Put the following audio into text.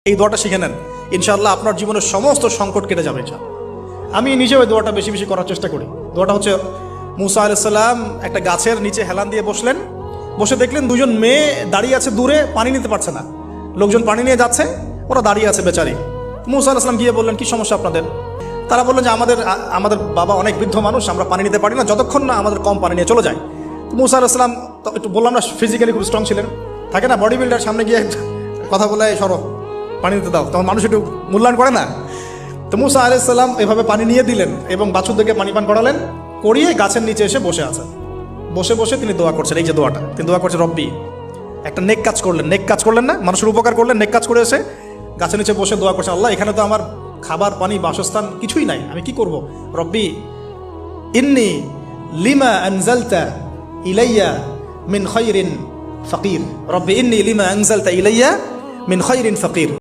এই দোয়াটা শিখে নেন, ইনশাআল্লাহ আপনার জীবনের সমস্ত সংকট কেটে যাবে। আমি নিজেও এই দোয়াটা বেশি বেশি করার চেষ্টা করি। দোয়াটা হচ্ছে, মুসা আলাইহিস সালাম একটা গাছের নিচে হেলান দিয়ে বসলেন, বসে দেখলেন দুজন মেয়ে দাঁড়িয়ে আছে দূরে, পানি নিতে পারছে না। লোকজন পানি নিয়ে যাচ্ছে, ওরা দাঁড়িয়ে আছে বেচারি। মুসা আলাইহিস সালাম গিয়ে বললেন, কি সমস্যা আপনাদের? তারা বললেন যে আমাদের বাবা অনেক বৃদ্ধ মানুষ, আমরা পানি নিতে পারি না, যতক্ষণ না আমাদের কম পানি নিয়ে চলে যায়। মুসা আলাইহিস সালাম তো একটু বললাম না, ফিজিক্যালি খুব স্ট্রং ছিলেন, থাকে না বডি বিল্ডার, সামনে গিয়ে কথা বলে সরো পানি দিতে দাও, তখন মানুষ একটু মূল্যায়ন করে না। তো মুসা আলাইহিস সালাম এভাবে পানি নিয়ে দিলেন এবং বাছুরদেরকে পানি পান করালেন, করিয়ে গাছের নিচে এসে বসে আছেন। বসে বসে তিনি দোয়া করছেন, এই যে দোয়াটা তিনি দোয়া করছেন, রব্বি, একটা নেক কাজ করলেন, নেক কাজ করলেন না, মানুষের উপকার করলেন, নেক কাজ করে এসে গাছের নিচে বসে দোয়া করছেন, আল্লাহ এখানে তো আমার খাবার পানি বাসস্থান কিছুই নাই, আমি কি করব? রব্বি ইন্নি লিমা আনজালতা ইলাইয়া মিন খায়রিন ফাকির, রব্বি ইন্নি লিমা আনজালতা ইলাইয়া মিন খায়রিন ফাকির।